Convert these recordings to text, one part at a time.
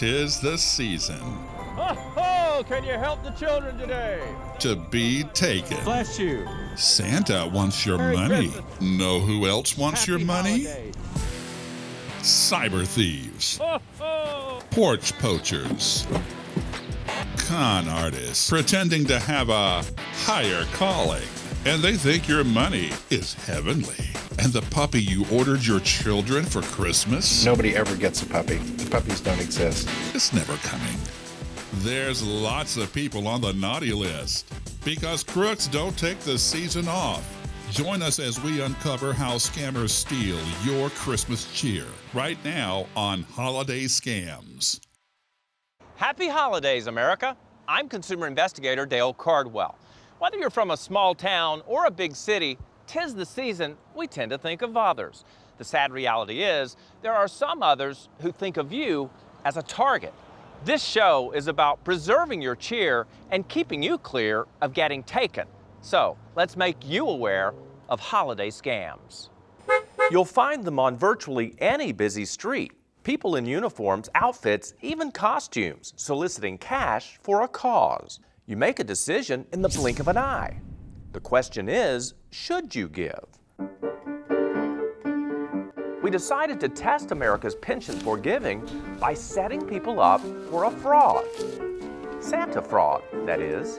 'tis the season Oh, can you help the children today? to be taken. Bless you. Santa wants your Merry money. Christmas. Know who else wants Happy your money? holidays. Cyber thieves, Oh. porch poachers, con artists pretending to have a higher calling. And they think your money is heavenly. And the puppy you ordered your children for Christmas? Nobody ever gets a puppy. The puppies don't exist. It's never coming. There's lots of people on the naughty list because crooks don't take the season off. Join us as we uncover how scammers steal your Christmas cheer right now on Holiday Scams. Happy holidays, America. I'm consumer investigator Dale Cardwell. Whether you're from a small town or a big city, 'tis the season, we tend to think of others. The sad reality is there are some others who think of you as a target. This show is about preserving your cheer and keeping you clear of getting taken. So let's make you aware of holiday scams. You'll find them on virtually any busy street. People in uniforms, outfits, even costumes, soliciting cash for a cause. You make a decision in the blink of an eye. The question is, should you give? We decided to test America's penchant for giving by setting people up for a fraud. Santa fraud, that is.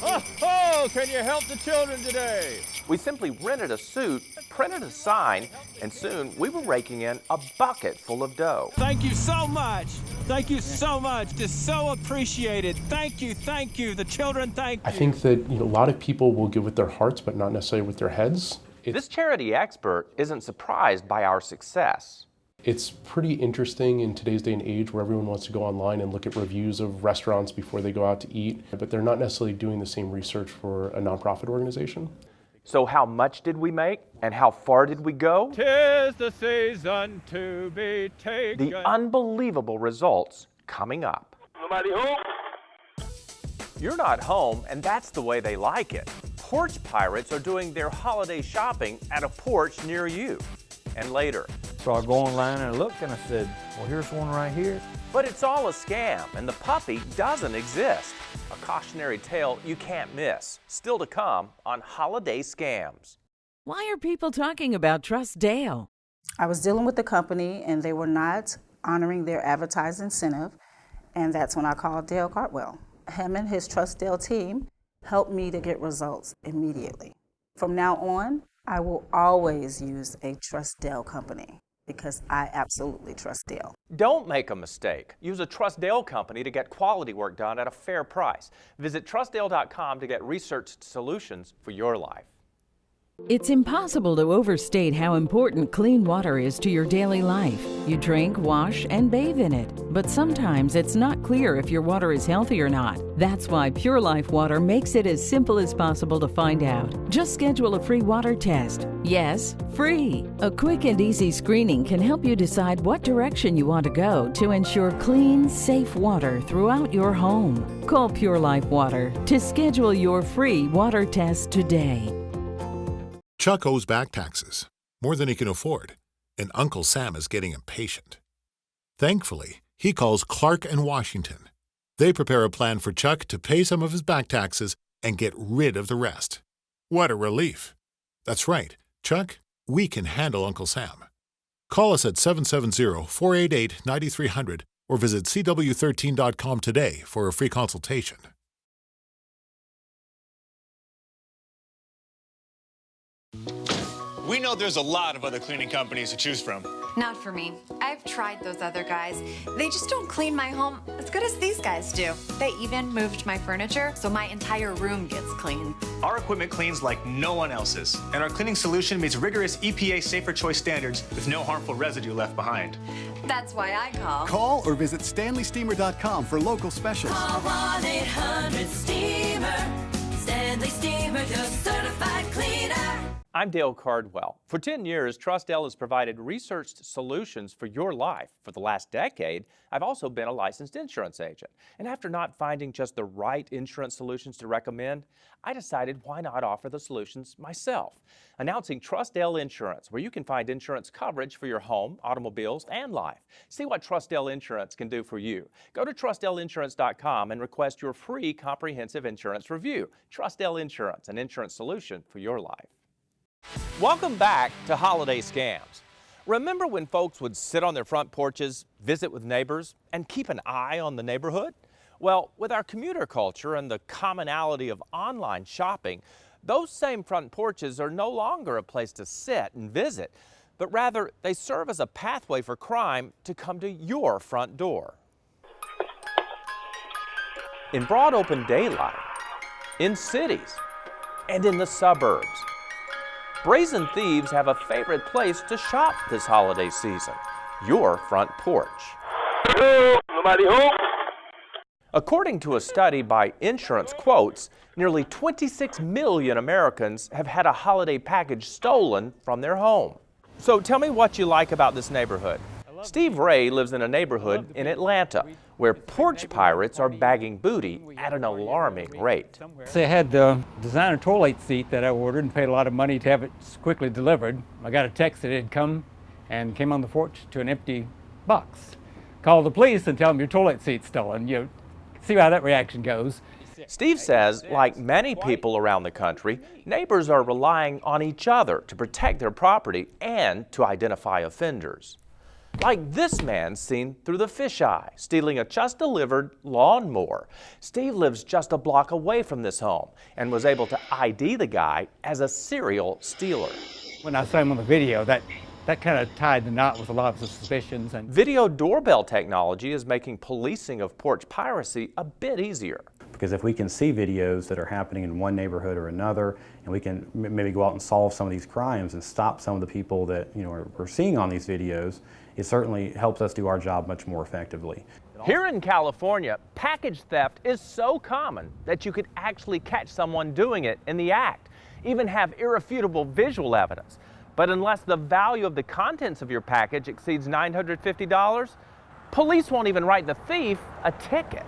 Oh, can you help the children today? We simply rented a suit, printed a sign, and soon we were raking in a bucket full of dough. Thank you so much. Thank you so much. Just so appreciated. Thank you. Thank you. The children, thank you. I think that a lot of people will give with their hearts, but not necessarily with their heads. This charity expert isn't surprised by our success. It's pretty interesting in today's day and age where everyone wants to go online and look at reviews of restaurants before they go out to eat, but they're not necessarily doing the same research for a nonprofit organization. So how much did we make and how far did we go? 'Tis the season to be taken. The unbelievable results coming up. Nobody home? You're not home, and that's the way they like it. Porch pirates are doing their holiday shopping at a porch near you. And later. So I go online and I looked and I said, well, here's one right here. But it's all a scam, and the puppy doesn't exist. A cautionary tale you can't miss. Still to come on Holiday Scams. Why are people talking about TrustDALE? I was dealing with the company and they were not honoring their advertised incentive, and that's when I called Dale Cardwell. Him and his TrustDALE team helped me to get results immediately. From now on, I will always use a TrustDALE company because I absolutely trust Dale. Don't make a mistake. Use a TrustDALE company to get quality work done at a fair price. Visit TrustDALE.com to get researched solutions for your life. It's impossible to overstate how important clean water is to your daily life. You drink, wash, and bathe in it. But sometimes it's not clear if your water is healthy or not. That's why Pure Life Water makes it as simple as possible to find out. Just schedule a free water test. Yes, free. A quick and easy screening can help you decide what direction you want to go to ensure clean, safe water throughout your home. Call Pure Life Water to schedule your free water test today. Chuck owes back taxes, more than he can afford, and Uncle Sam is getting impatient. Thankfully, he calls Clark & Washington. They prepare a plan for Chuck to pay some of his back taxes and get rid of the rest. What a relief. That's right, Chuck, we can handle Uncle Sam. Call us at 770-488-9300 or visit CW13.com today for a free consultation. We know there's a lot of other cleaning companies to choose from. Not for me. I've tried those other guys. They just don't clean my home as good as these guys do. They even moved my furniture, so my entire room gets clean. Our equipment cleans like no one else's, and our cleaning solution meets rigorous EPA Safer Choice standards with no harmful residue left behind. That's why I call. Call or visit StanleySteamer.com for local specials. Call 1-800-STEAMER. Stanley Steamer, your certified cleaner. I'm Dale Cardwell. For 10 years, TrustDALE has provided researched solutions for your life. For the last decade, I've also been a licensed insurance agent. And after not finding just the right insurance solutions to recommend, I decided why not offer the solutions myself. Announcing TrustDALE Insurance, where you can find insurance coverage for your home, automobiles, and life. See what TrustDALE Insurance can do for you. Go to TrustDALEinsurance.com and request your free comprehensive insurance review. TrustDALE Insurance, an insurance solution for your life. Welcome back to Holiday Scams. Remember when folks would sit on their front porches, visit with neighbors, and keep an eye on the neighborhood? Well, with our commuter culture and the commonality of online shopping, those same front porches are no longer a place to sit and visit, but rather they serve as a pathway for crime to come to your front door. In broad open daylight, in cities, and in the suburbs, brazen thieves have a favorite place to shop this holiday season, your front porch. Hello, nobody home? According to a study by Insurance Quotes, nearly 26 million Americans have had a holiday package stolen from their home. So tell me what you like about this neighborhood. Steve Ray lives in a neighborhood in Atlanta where porch pirates are bagging booty at an alarming rate. So I had the designer toilet seat that I ordered and paid a lot of money to have it quickly delivered. I got a text that it had come and came on the porch to an empty box. Call the police and tell them your toilet seat's stolen. You see how that reaction goes. Steve says, like many people around the country, neighbors are relying on each other to protect their property and to identify offenders. Like this man seen through the fisheye, stealing a just-delivered lawnmower. Steve lives just a block away from this home and was able to ID the guy as a serial stealer. When I saw him on the video, that kind of tied the knot with a lot of suspicions. And video doorbell technology is making policing of porch piracy a bit easier. Because if we can see videos that are happening in one neighborhood or another, and we can maybe go out and solve some of these crimes and stop some of the people that we're seeing on these videos, it certainly helps us do our job much more effectively. Here in California, package theft is so common that you could actually catch someone doing it in the act, even have irrefutable visual evidence. But unless the value of the contents of your package exceeds $950, police won't even write the thief a ticket.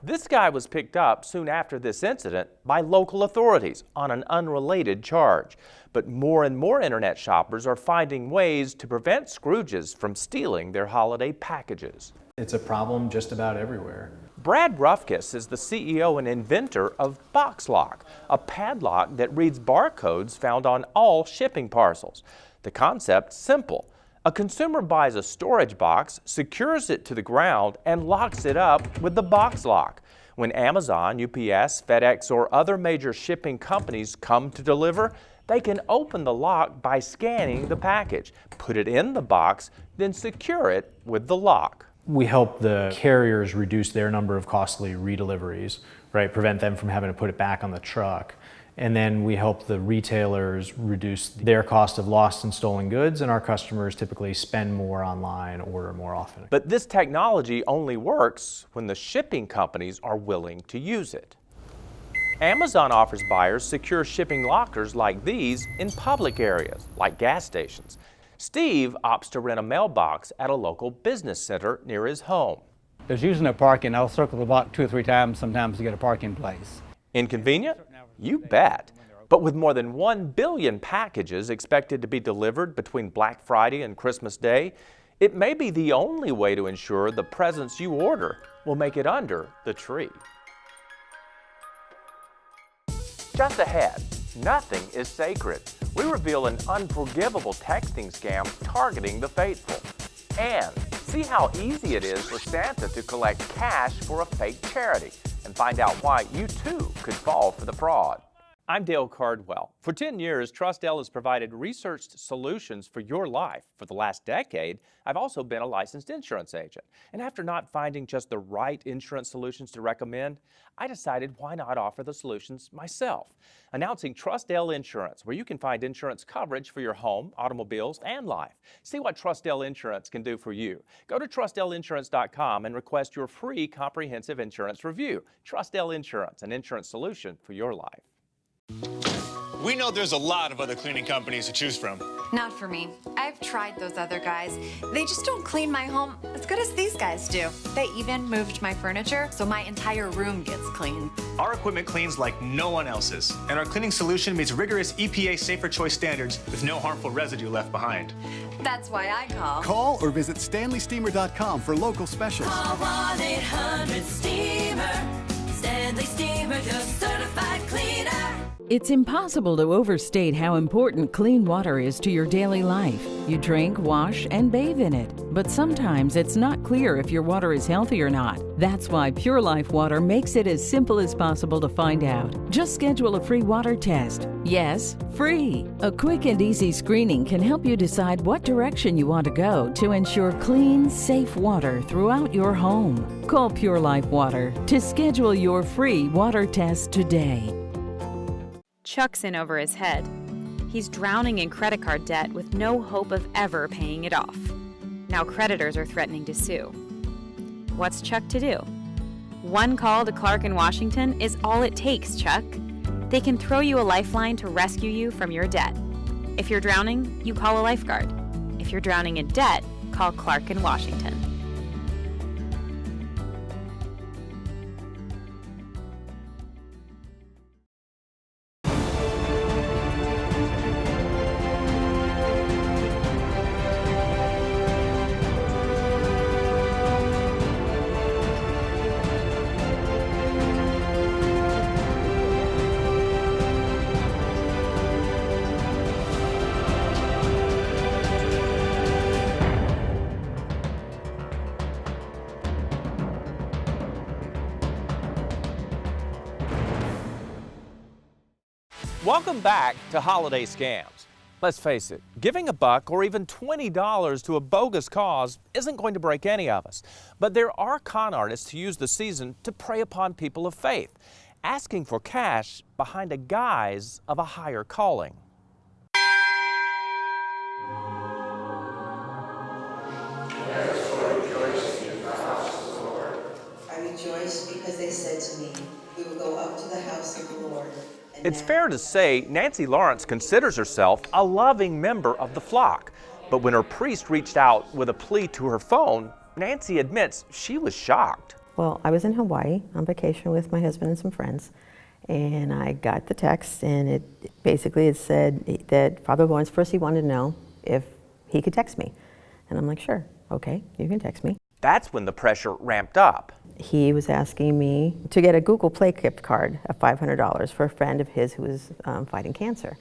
This guy was picked up soon after this incident by local authorities on an unrelated charge. But more and more internet shoppers are finding ways to prevent Scrooges from stealing their holiday packages. It's a problem just about everywhere. Brad Rufkus is the CEO and inventor of BoxLock, a padlock that reads barcodes found on all shipping parcels. The concept's simple. A consumer buys a storage box, secures it to the ground, and locks it up with the box lock. When Amazon, UPS, FedEx, or other major shipping companies come to deliver, they can open the lock by scanning the package, put it in the box, then secure it with the lock. We help the carriers reduce their number of costly redeliveries, right? Prevent them from having to put it back on the truck. And then we help the retailers reduce their cost of lost and stolen goods, and our customers typically spend more online, order more often. But this technology only works when the shipping companies are willing to use it. Amazon offers buyers secure shipping lockers like these in public areas, like gas stations. Steve opts to rent a mailbox at a local business center near his home. There's usually no parking. I'll circle the block 2 or 3 times sometimes to get a parking place. Inconvenient? You bet. But with more than 1 billion packages expected to be delivered between Black Friday and Christmas Day, it may be the only way to ensure the presents you order will make it under the tree. Just ahead, nothing is sacred. We reveal an unforgivable texting scam targeting the faithful. And see how easy it is for Santa to collect cash for a fake charity, and find out why you too could fall for the fraud. I'm Dale Cardwell. For 10 years, TrustDALE has provided researched solutions for your life. For the last decade, I've also been a licensed insurance agent. And after not finding just the right insurance solutions to recommend, I decided why not offer the solutions myself. Announcing TrustDALE Insurance, where you can find insurance coverage for your home, automobiles, and life. See what TrustDALE Insurance can do for you. Go to TrustDALEinsurance.com and request your free comprehensive insurance review. TrustDALE Insurance, an insurance solution for your life. We know there's a lot of other cleaning companies to choose from. Not for me. I've tried those other guys. They just don't clean my home as good as these guys do. They even moved my furniture, so my entire room gets clean. Our equipment cleans like no one else's, and our cleaning solution meets rigorous EPA Safer Choice standards with no harmful residue left behind. That's why I call. Call or visit StanleySteamer.com for local specials. Call 1-800-STEAMER. Stanley Steamer, your certified cleaner. It's impossible to overstate how important clean water is to your daily life. You drink, wash, and bathe in it. But sometimes it's not clear if your water is healthy or not. That's why Pure Life Water makes it as simple as possible to find out. Just schedule a free water test. Yes, free. A quick and easy screening can help you decide what direction you want to go to ensure clean, safe water throughout your home. Call Pure Life Water to schedule your free water test today. Chuck's in over his head. He's drowning in credit card debt with no hope of ever paying it off. Now creditors are threatening to sue. What's Chuck to do? One call to Clark in Washington is all it takes, Chuck. They can throw you a lifeline to rescue you from your debt. If you're drowning, you call a lifeguard. If you're drowning in debt, call Clark in Washington. Welcome back to Holiday Scams. Let's face it, giving $1 or even $20 to a bogus cause isn't going to break any of us. But there are con artists who use the season to prey upon people of faith, asking for cash behind a guise of a higher calling. I rejoiced because they said to me, we will go up to the house of the Lord. It's fair to say Nancy Lawrence considers herself a loving member of the flock. But when her priest reached out with a plea to her phone, Nancy admits she was shocked. Well, I was in Hawaii on vacation with my husband and some friends, and I got the text, and it said that Father Lawrence, first he wanted to know if he could text me. And I'm like, sure, okay, you can text me. That's when the pressure ramped up. He was asking me to get a Google Play gift card of $500 for a friend of his who was fighting cancer.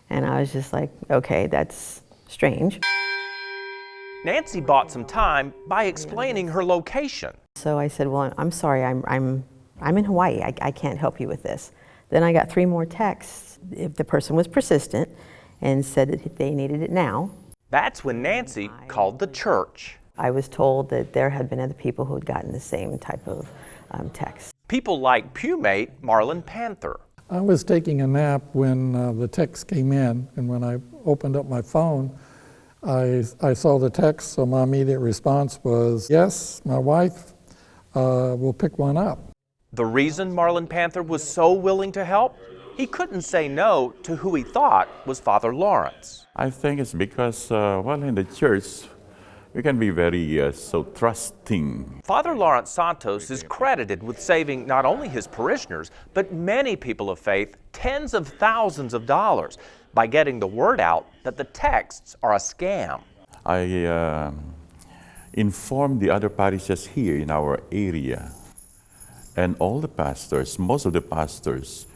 And I was just like, okay, that's strange. Nancy bought some time by explaining her location. So I said, well, I'm sorry, I'm in Hawaii. I can't help you with this. Then I got 3 more texts. If the person was persistent and said that they needed it now. That's when Nancy called the church. I was told that there had been other people who had gotten the same type of text. People like pewmate Marlon Panther. I was taking a nap when the text came in, and when I opened up my phone, I saw the text, so my immediate response was, yes, my wife will pick one up. The reason Marlon Panther was so willing to help? He couldn't say no to who he thought was Father Lawrence. I think it's because, in the church, we can be very so trusting. Father Lawrence Santos is credited with saving not only his parishioners, but many people of faith tens of thousands of dollars by getting the word out that the texts are a scam. I informed the other parishes here in our area, and all the pastors, most of the pastors,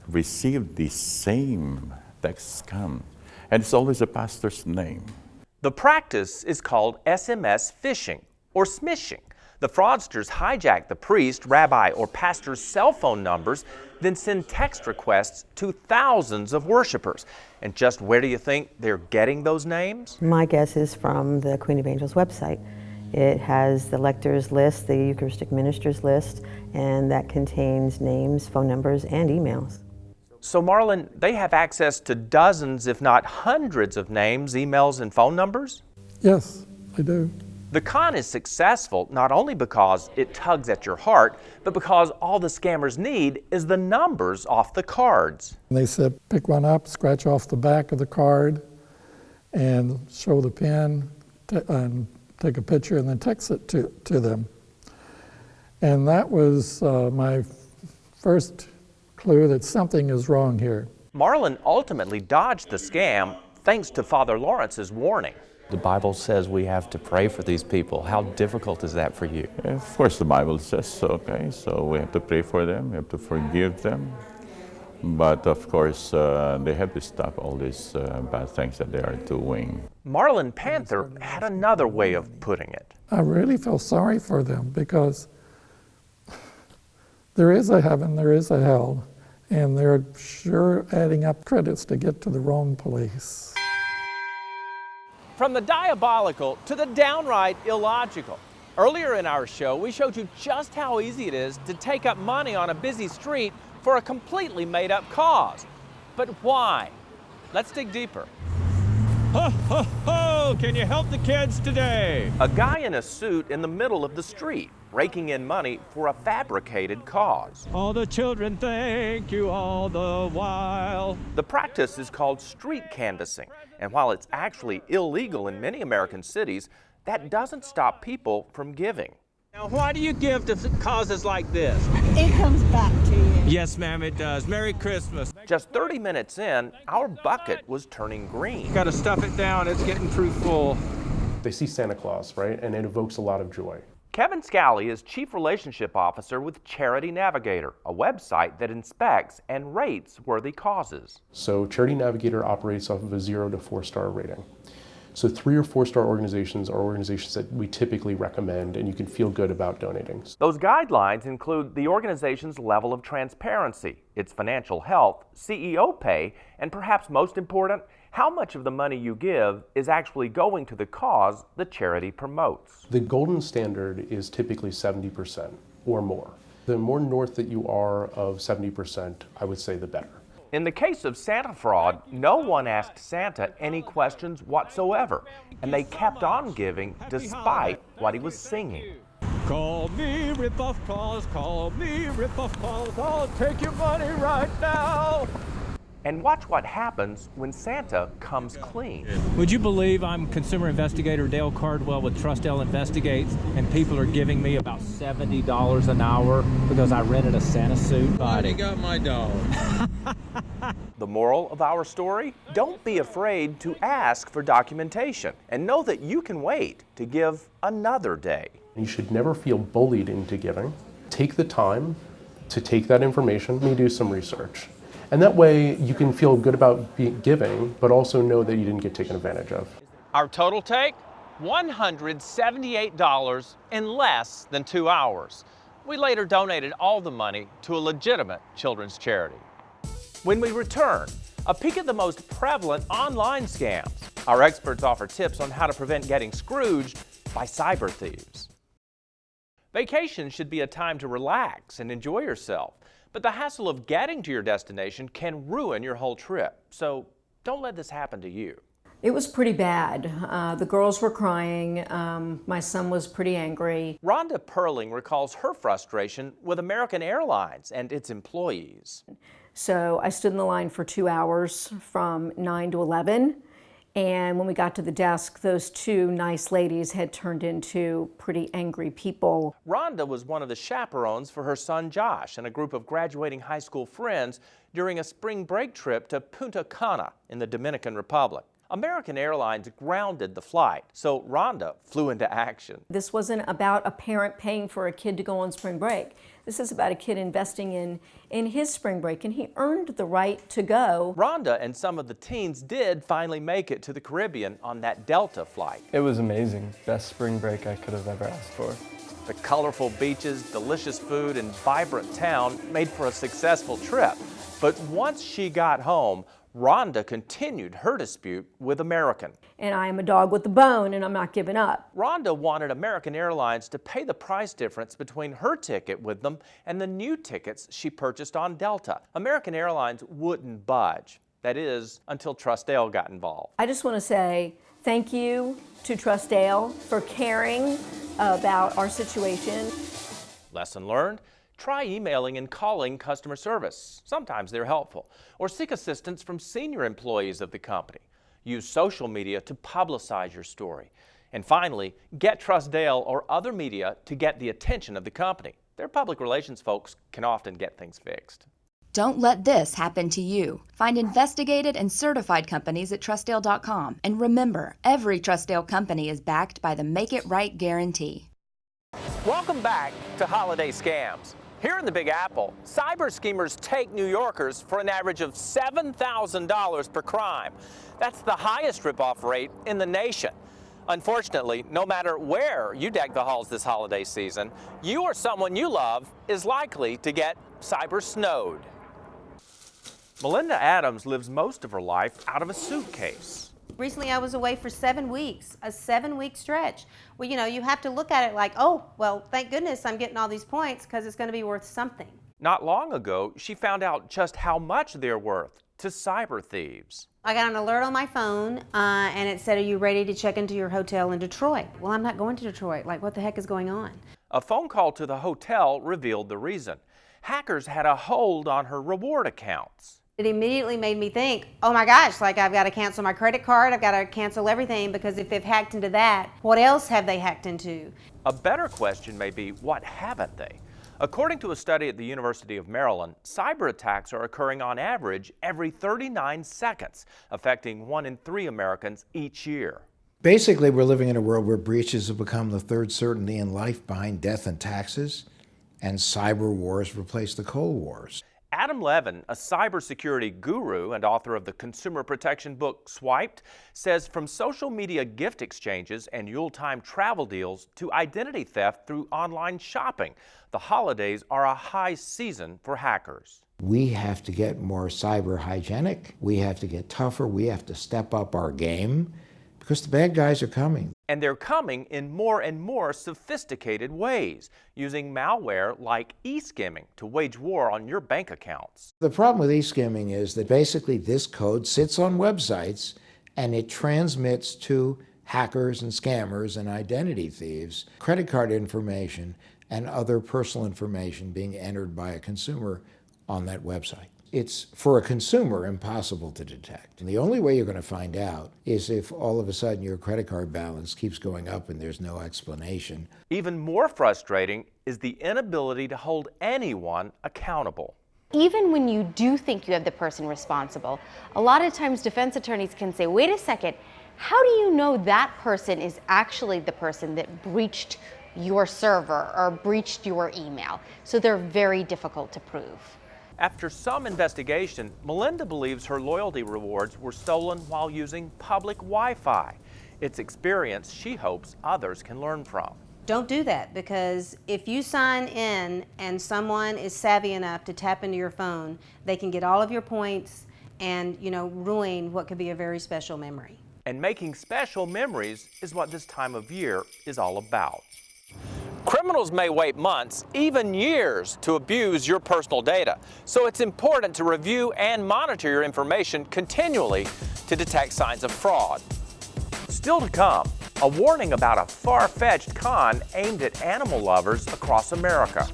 received the same text scam, and it's always a pastor's name. The practice is called SMS phishing or smishing. The fraudsters hijack the priest, rabbi, or pastor's cell phone numbers, then send text requests to thousands of worshipers. And just where do you think they're getting those names? My guess is from the Queen of Angels website. It has the lectors list, the Eucharistic ministers list, and that contains names, phone numbers, and emails. So Marlon, they have access to dozens, if not hundreds of names, emails, and phone numbers? Yes, I do. The con is successful not only because it tugs at your heart, but because all the scammers need is the numbers off the cards. They said, pick one up, scratch off the back of the card, and show the pin, and take a picture, and then text it to them. And that was my first clue that something is wrong here. Marlon ultimately dodged the scam thanks to Father Lawrence's warning. The Bible says we have to pray for these people. How difficult is that for you? Of course the Bible says so, okay? So we have to pray for them, we have to forgive them. But of course, they have to stop all these bad things that they are doing. Marlon Panther had another way of putting it. I really feel sorry for them because there is a heaven, there is a hell, and they're sure adding up credits to get to the wrong place. From the diabolical to the downright illogical. Earlier in our show, we showed you just how easy it is to take up money on a busy street for a completely made-up cause. But why? Let's dig deeper. Ho, ho, ho! Can you help the kids today? A guy in a suit in the middle of the street, raking in money for a fabricated cause. All the children thank you all the while. The practice is called street canvassing, and while it's actually illegal in many American cities, that doesn't stop people from giving. Now, why do you give to causes like this? It comes back to you. Yes, ma'am, it does. Merry Christmas. Just 30 minutes in, our bucket was turning green. Got to stuff it down. It's getting too full. They see Santa Claus, right? And it evokes a lot of joy. Kevin Scally is Chief Relationship Officer with Charity Navigator, a website that inspects and rates worthy causes. So Charity Navigator operates off of a 0 to 4-star rating. So 3 or 4-star organizations are organizations that we typically recommend and you can feel good about donating. Those guidelines include the organization's level of transparency, its financial health, CEO pay, and perhaps most important, how much of the money you give is actually going to the cause the charity promotes. The golden standard is typically 70% or more. The more north that you are of 70%, I would say the better. In the case of Santa fraud, no one asked Santa any questions whatsoever, and they kept on giving despite what he was singing. Call me Rip-Off Claus, call me Rip-Off Claus, I'll take your money right now. And watch what happens when Santa comes clean. Would you believe I'm consumer investigator Dale Cardwell with TrustDALE Investigates, and people are giving me about $70 an hour because I rented a Santa suit? I got my dog. The moral of our story? Don't be afraid to ask for documentation, and know that you can wait to give another day. You should never feel bullied into giving. Take the time to take that information and do some research. And that way you can feel good about giving, but also know that you didn't get taken advantage of. Our total take? $178 in less than 2 hours. We later donated all the money to a legitimate children's charity. When we return, a peek at the most prevalent online scams. Our experts offer tips on how to prevent getting scrooged by cyber thieves. Vacation should be a time to relax and enjoy yourself. But the hassle of getting to your destination can ruin your whole trip. So don't let this happen to you. It was pretty bad. The girls were crying. My son was pretty angry. Rhonda Perling recalls her frustration with American Airlines and its employees. So I stood in the line for 2 hours from 9 to 11. And when we got to the desk, those two nice ladies had turned into pretty angry people. Rhonda was one of the chaperones for her son Josh and a group of graduating high school friends during a spring break trip to Punta Cana in the Dominican Republic. American Airlines grounded the flight, so Rhonda flew into action. This wasn't about a parent paying for a kid to go on spring break. This is about a kid investing in his spring break, and he earned the right to go. Rhonda and some of the teens did finally make it to the Caribbean on that Delta flight. It was amazing. Best spring break I could have ever asked for. The colorful beaches, delicious food, and vibrant town made for a successful trip. But once she got home, Rhonda continued her dispute with American. And I am a dog with a bone, and I'm not giving up. Rhonda wanted American Airlines to pay the price difference between her ticket with them and the new tickets she purchased on Delta. American Airlines wouldn't budge. That is, until TrustDALE got involved. I just want to say Thank you to TrustDALE for caring about our situation. Lesson learned? Try emailing and calling customer service. Sometimes they're helpful. Or seek assistance from senior employees of the company. Use social media to publicize your story. And finally, get TrustDALE or other media to get the attention of the company. Their public relations folks can often get things fixed. Don't let this happen to you. Find investigated and certified companies at TrustDALE.com. And remember, every TrustDALE company is backed by the Make It Right guarantee. Welcome back to Holiday Scams. Here in the Big Apple, cyber schemers take New Yorkers for an average of $7,000 per crime. That's the highest ripoff rate in the nation. Unfortunately, no matter where you deck the halls this holiday season, you or someone you love is likely to get cyber snowed. Melinda Adams lives most of her life out of a suitcase. Recently I was away for 7 weeks, a 7-week stretch. Well, you know, you have to look at it like, oh, well, thank goodness I'm getting all these points because it's going to be worth something. Not long ago, she found out just how much they're worth to cyber thieves. I got an alert on my phone and it said, are you ready to check into your hotel in Detroit? Well, I'm not going to Detroit. Like, what the heck is going on? A phone call to the hotel revealed the reason. Hackers had a hold on her reward accounts. It immediately made me think, oh my gosh, like I've got to cancel my credit card, I've got to cancel everything, because if they've hacked into that, what else have they hacked into? A better question may be, what haven't they? According to a study at the University of Maryland, cyber attacks are occurring on average every 39 seconds, affecting 1 in 3 Americans each year. Basically, we're living in a world where breaches have become the third certainty in life behind death and taxes, and cyber wars replace the Cold Wars. Adam Levin, a cybersecurity guru and author of the consumer protection book Swiped, says from social media gift exchanges and Yuletime travel deals to identity theft through online shopping, the holidays are a high season for hackers. We have to get more cyber hygienic. We have to get tougher. We have to step up our game because the bad guys are coming. And they're coming in more and more sophisticated ways, using malware like e-skimming to wage war on your bank accounts. The problem with e-skimming is that basically this code sits on websites and it transmits to hackers and scammers and identity thieves credit card information and other personal information being entered by a consumer on that website. It's, for a consumer, impossible to detect. And the only way you're going to find out is if all of a sudden your credit card balance keeps going up and there's no explanation. Even more frustrating is the inability to hold anyone accountable. Even when you do think you have the person responsible, a lot of times defense attorneys can say, wait a second, how do you know that person is actually the person that breached your server or breached your email? So they're very difficult to prove. After some investigation, Melinda believes her loyalty rewards were stolen while using public Wi-Fi. It's experience she hopes others can learn from. Don't do that, because if you sign in and someone is savvy enough to tap into your phone, they can get all of your points and, you know, ruin what could be a very special memory. And making special memories is what this time of year is all about. Criminals may wait months, even years, to abuse your personal data. So it's important to review and monitor your information continually to detect signs of fraud. Still to come, a warning about a far-fetched con aimed at animal lovers across America.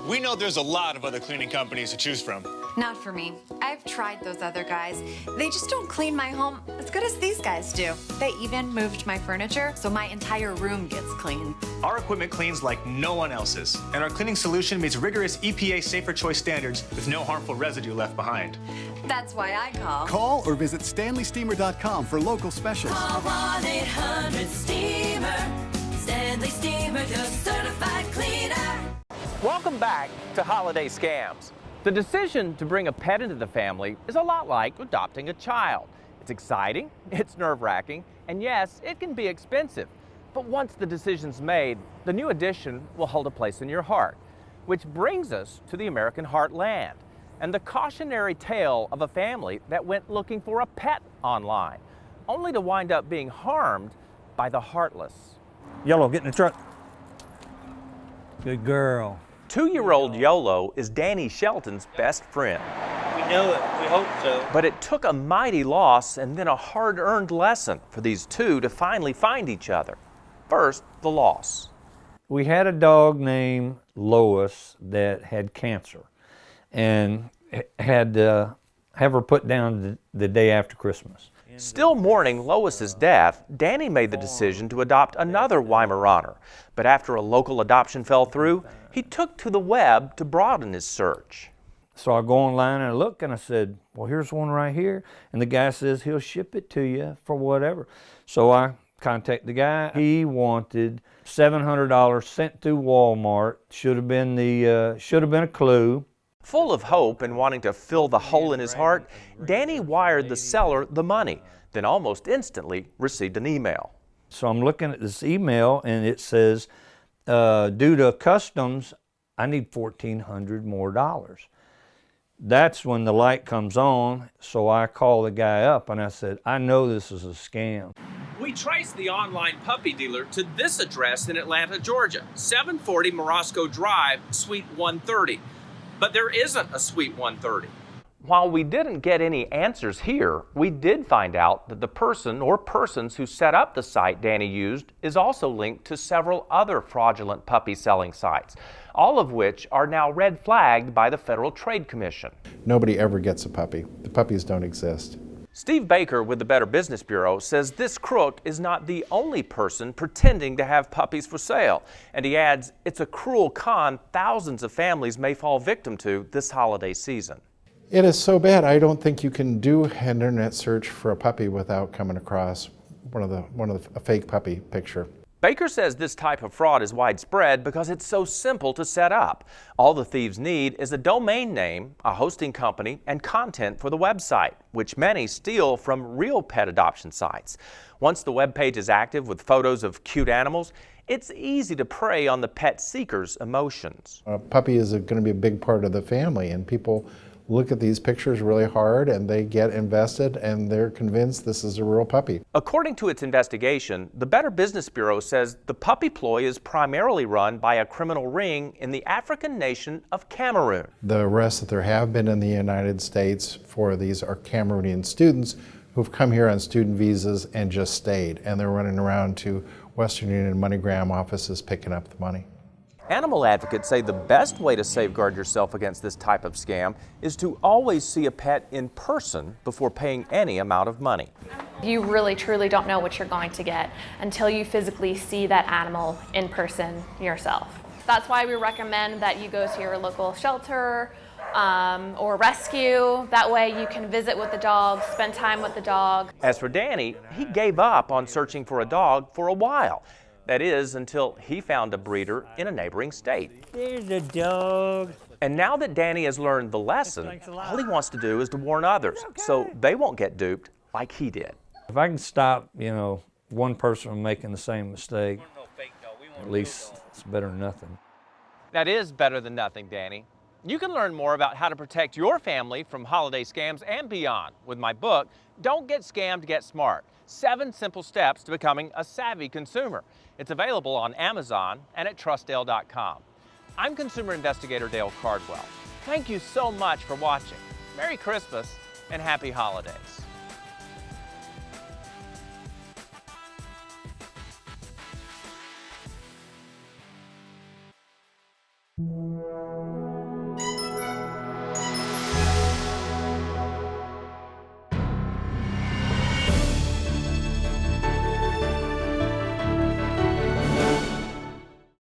We know there's a lot of other cleaning companies to choose from. Not for me. I've tried those other guys. They just don't clean my home as good as these guys do. They even moved my furniture, so my entire room gets clean. Our equipment cleans like no one else's, and our cleaning solution meets rigorous EPA Safer Choice standards with no harmful residue left behind. That's why I call. Call or visit StanleySteamer.com for local specials. Call 1-800-STEAMER. Stanley Steamer, your certified cleaner. Welcome back to Holiday Scams. The decision to bring a pet into the family is a lot like adopting a child. It's exciting, it's nerve-wracking, and yes, it can be expensive. But once the decision's made, the new addition will hold a place in your heart. Which brings us to the American heartland and the cautionary tale of a family that went looking for a pet online, only to wind up being harmed by the heartless. Yellow, get in the truck. Good girl. 2-year-old YOLO is Danny Shelton's best friend. We We know it. We hope so. But it took a mighty loss and then a hard-earned lesson for these two to finally find each other. First, the loss. We had a dog named Lois that had cancer and had to have her put down the day after Christmas. Still mourning Lois's death, Danny made the decision to adopt another Weimaraner. But after a local adoption fell through, he took to the web to broaden his search. So I go online and I look and I said, well, here's one right here. And the guy says he'll ship it to you for whatever. So I contact the guy. He wanted $700 sent through Walmart. Should have been a clue. Full of hope and wanting to fill the hole in his heart, Danny wired the seller the money, then almost instantly received an email. So I'm looking at this email and it says, due to customs, I need $1,400 more. That's when the light comes on, so I call the guy up and I said, I know this is a scam. We traced the online puppy dealer to this address in Atlanta, Georgia, 740 Morosco Drive, Suite 130. But there isn't a Suite 130. While we didn't get any answers here, we did find out that the person or persons who set up the site Danny used is also linked to several other fraudulent puppy selling sites, all of which are now red flagged by the Federal Trade Commission. Nobody ever gets a puppy. The puppies don't exist. Steve Baker with the Better Business Bureau says this crook is not the only person pretending to have puppies for sale. And he adds, it's a cruel con thousands of families may fall victim to this holiday season. It is so bad, I don't think you can do an internet search for a puppy without coming across a fake puppy picture. Baker says this type of fraud is widespread because it's so simple to set up. All the thieves need is a domain name, a hosting company, and content for the website, which many steal from real pet adoption sites. Once the web page is active with photos of cute animals, it's easy to prey on the pet seeker's emotions. A puppy is going to be a big part of the family, and people look at these pictures really hard and they get invested and they're convinced this is a real puppy. According to its investigation, the Better Business Bureau says the puppy ploy is primarily run by a criminal ring in the African nation of Cameroon. The arrests that there have been in the United States for these are Cameroonian students who've come here on student visas and just stayed, and they're running around to Western Union and MoneyGram offices picking up the money. Animal advocates say the best way to safeguard yourself against this type of scam is to always see a pet in person before paying any amount of money. You really truly don't know what you're going to get until you physically see that animal in person yourself. That's why we recommend that you go to your local shelter or rescue. That way you can visit with the dog, spend time with the dog. As for Danny, he gave up on searching for a dog for a while. That is, until he found a breeder in a neighboring state. There's a dog. And now that Danny has learned the lesson, all he wants to do is to warn others so they won't get duped like he did. If I can stop, one person from making the same mistake, at least it's better than nothing. That is better than nothing, Danny. You can learn more about how to protect your family from holiday scams and beyond with my book, Don't Get Scammed, Get Smart. 7 simple steps to becoming a savvy consumer. It's available on Amazon and at TrustDALE.com. I'm consumer investigator Dale Cardwell. Thank you so much for watching. Merry Christmas and Happy Holidays.